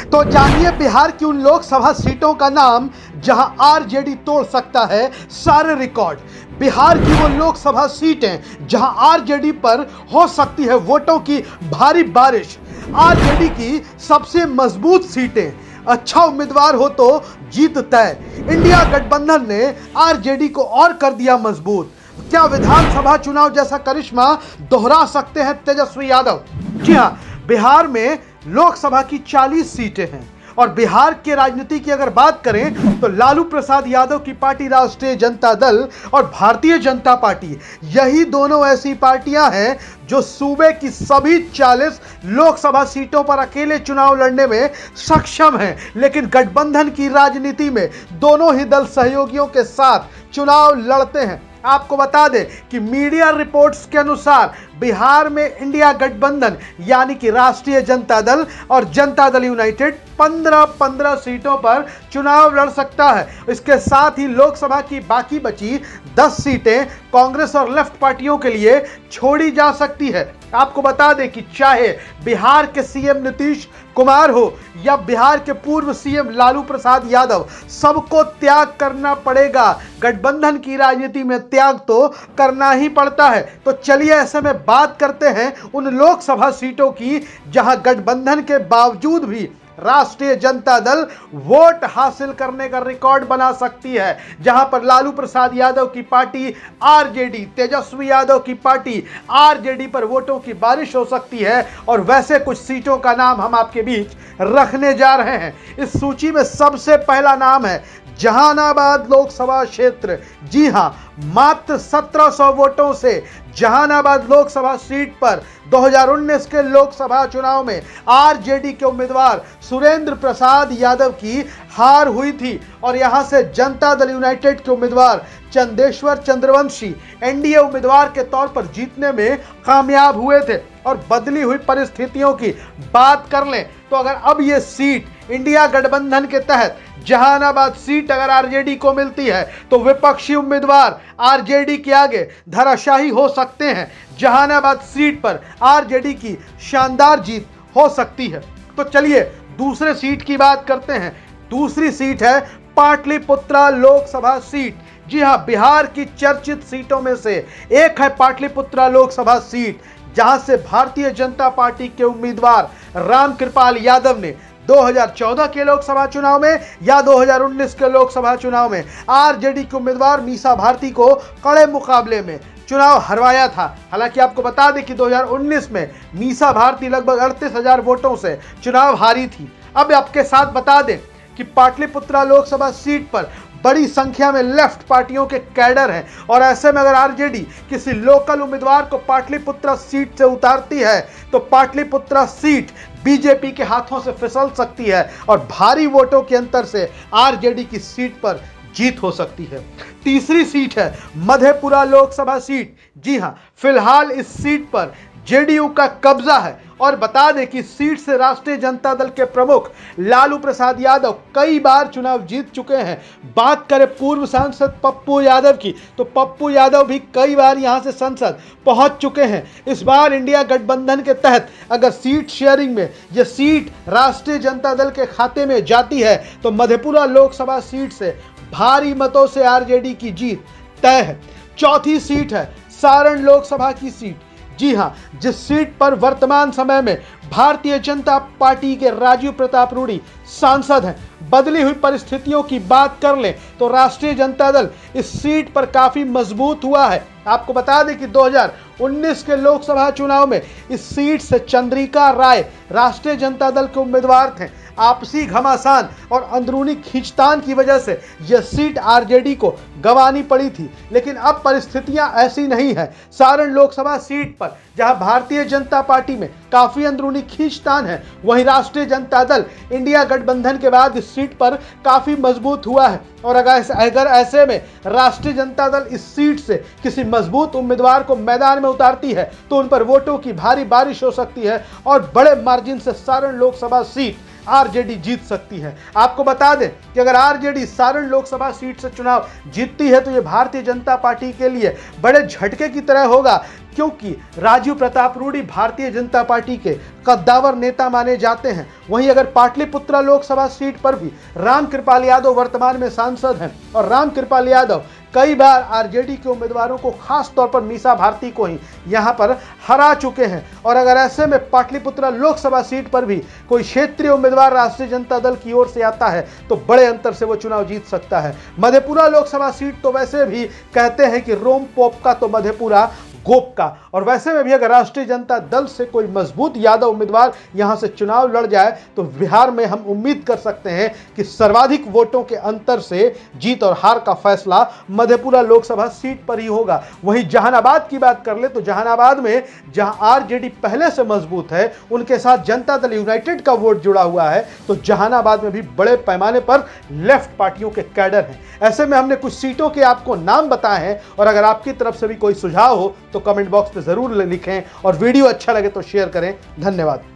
तो जानिए बिहार की उन लोकसभा सीटों का नाम जहां आरजेडी तोड़ सकता है सारे रिकॉर्ड। बिहार की वो लोकसभा सीटें जहां आरजेडी पर हो सकती है वोटों की भारी बारिश। आरजेडी की सबसे मजबूत सीटें, अच्छा उम्मीदवार हो तो जीत तय। इंडिया गठबंधन ने आरजेडी को और कर दिया मजबूत। क्या विधानसभा चुनाव जैसा करिश्मा दोहरा सकते हैं तेजस्वी यादव? जी हां, बिहार में लोकसभा की 40 सीटें हैं और बिहार के राजनीति की अगर बात करें तो लालू प्रसाद यादव की पार्टी राष्ट्रीय जनता दल और भारतीय जनता पार्टी, यही दोनों ऐसी पार्टियां हैं जो सूबे की सभी 40 लोकसभा सीटों पर अकेले चुनाव लड़ने में सक्षम हैं। लेकिन गठबंधन की राजनीति में दोनों ही दल सहयोगियों के साथ चुनाव लड़ते हैं। आपको बता दें कि मीडिया रिपोर्ट्स के अनुसार बिहार में इंडिया गठबंधन यानी कि राष्ट्रीय जनता दल और जनता दल यूनाइटेड 15-15 सीटों पर चुनाव लड़ सकता है। इसके साथ ही लोकसभा की बाकी बची 10 सीटें कांग्रेस और लेफ्ट पार्टियों के लिए छोड़ी जा सकती है। आपको बता दें कि चाहे बिहार के सीएम नीतीश कुमार हो या बिहार के पूर्व सीएम लालू प्रसाद यादव, सबको त्याग करना पड़ेगा। गठबंधन की राजनीति में त्याग तो करना ही पड़ता है। तो चलिए ऐसे में बात करते हैं उन लोकसभा सीटों की जहां गठबंधन के बावजूद भी राष्ट्रीय जनता दल वोट हासिल करने का रिकॉर्ड बना सकती है। जहां पर लालू प्रसाद यादव की पार्टी आरजेडी, तेजस्वी यादव की पार्टी आरजेडी पर वोटों की बारिश हो सकती है। और वैसे कुछ सीटों का नाम हम आपके बीच रखने जा रहे हैं। इस सूची में सबसे पहला नाम है जहानाबाद लोकसभा क्षेत्र। जी हां, मात्र 1700 वोटों से जहानाबाद लोकसभा सीट पर 2019 के लोकसभा चुनाव में आरजेडी के उम्मीदवार सुरेंद्र प्रसाद यादव की हार हुई थी और यहां से जनता दल यूनाइटेड के उम्मीदवार चंदेश्वर चंद्रवंशी एनडीए उम्मीदवार के तौर पर जीतने में कामयाब हुए थे। और बदली हुई परिस्थितियों की बात कर लें तो अगर अब ये सीट इंडिया गठबंधन के तहत जहानाबाद सीट अगर आरजेडी को मिलती है तो विपक्षी उम्मीदवार आरजेडी के आगे धराशायी हो सकते हैं। जहानाबाद सीट पर आरजेडी की शानदार जीत हो सकती है। तो चलिए दूसरे सीट की बात करते हैं। दूसरी सीट है पाटलिपुत्रा लोकसभा सीट। जी हां, बिहार की चर्चित सीटों में से एक है पाटलिपुत्रा लोकसभा सीट, जहां से भारतीय जनता पार्टी के उम्मीदवार रामकृपाल यादव ने 2014 के लोकसभा चुनाव में या 2019 के लोकसभा चुनाव में आरजेडी के उम्मीदवार मीसा भारती को कड़े मुकाबले में चुनाव हरवाया था। हालांकि आपको बता दें कि 2019 में मीसा भारती लगभग 38,000 वोटों से चुनाव हारी थी। अब आपके साथ बता दें कि पाटलिपुत्रा लोकसभा सीट पर बड़ी संख्या में लेफ्ट पार्टियों के कैडर हैं और ऐसे में अगर आरजेडी किसी लोकल उम्मीदवार को पाटलिपुत्रा सीट से उतारती है तो पाटलिपुत्रा सीट बीजेपी के हाथों से फिसल सकती है और भारी वोटों के अंतर से आरजेडी की सीट पर जीत हो सकती है। तीसरी सीट है मधेपुरा लोकसभा सीट। जी हां, फिलहाल इस सीट पर जेडीयू का कब्जा है और बता दें कि सीट से राष्ट्रीय जनता दल के प्रमुख लालू प्रसाद यादव कई बार चुनाव जीत चुके हैं। बात करें पूर्व सांसद पप्पू यादव की तो पप्पू यादव भी कई बार यहां से संसद पहुंच चुके हैं। इस बार इंडिया गठबंधन के तहत अगर सीट शेयरिंग में यह सीट राष्ट्रीय जनता दल के खाते में जाती है तो मधेपुरा लोकसभा सीट से भारी मतों से आरजेडी की जीत तय है। चौथी सीट है सारण लोकसभा की सीट। जी हां, जिस सीट पर वर्तमान समय में भारतीय जनता पार्टी के राजीव प्रताप रूडी सांसद हैं। बदली हुई परिस्थितियों की बात कर लें तो राष्ट्रीय जनता दल इस सीट पर काफी मजबूत हुआ है। आपको बता दें कि 2019 के लोकसभा चुनाव में इस सीट से चंद्रिका राय राष्ट्रीय जनता दल के उम्मीदवार थे। आपसी घमासान और अंदरूनी खींचतान की वजह से यह सीट आरजेडी को गंवानी पड़ी थी। लेकिन अब परिस्थितियां ऐसी नहीं है। सारण लोकसभा सीट पर जहां भारतीय जनता पार्टी में काफी अंदरूनी खींचतान है, वहीं राष्ट्रीय जनता दल इंडिया गठबंधन के बाद इस सीट पर काफी मजबूत हुआ है। और अगर ऐसे में राष्ट्रीय जनता दल इस सीट से किसी मजबूत उम्मीदवार को मैदान में उतारती है तो उन पर वोटों की भारी बारिश हो सकती है और बड़े मार्जिन से सारण लोकसभा सीट आरजेडी जीत सकती है। आपको बता दें कि अगर आरजेडी सारण लोकसभा सीट से चुनाव जीतती है तो यह भारतीय जनता पार्टी के लिए बड़े झटके की तरह होगा, क्योंकि राजीव प्रताप रूडी भारतीय जनता पार्टी के कद्दावर नेता माने जाते हैं। वहीं अगर पाटलिपुत्रा लोकसभा सीट पर भी रामकृपाल यादव वर्तमान में सांसद हैं और रामकृपाल यादव कई बार आरजेडी के उम्मीदवारों को, खास तौर पर मीसा भारती को ही यहां पर हरा चुके हैं, और अगर ऐसे में पाटलिपुत्रा लोकसभा सीट पर भी कोई क्षेत्रीय उम्मीदवार राष्ट्रीय जनता दल की ओर से आता है तो बड़े अंतर से वो चुनाव जीत सकता है। मधेपुरा लोकसभा सीट तो वैसे भी कहते हैं कि रोम पोप का तो मधेपुरा गोप का, और वैसे में भी अगर राष्ट्रीय जनता दल से कोई मजबूत यादव उम्मीदवार यहां से चुनाव लड़ जाए तो बिहार में हम उम्मीद कर सकते हैं कि सर्वाधिक वोटों के अंतर से जीत और हार का फैसला मधेपुरा लोकसभा सीट पर ही होगा। वहीं जहानाबाद की बात कर ले तो जहानाबाद में जहां आरजेडी पहले से मजबूत है, उनके साथ जनता दल यूनाइटेड का वोट जुड़ा हुआ है, तो जहानाबाद में भी बड़े पैमाने पर लेफ्ट पार्टियों के कैडर हैं। ऐसे में हमने कुछ सीटों के आपको नाम बताए हैं, और अगर आपकी तरफ से भी कोई सुझाव हो तो कमेंट बॉक्स में जरूर लिखें, और वीडियो अच्छा लगे तो शेयर करें। धन्यवाद।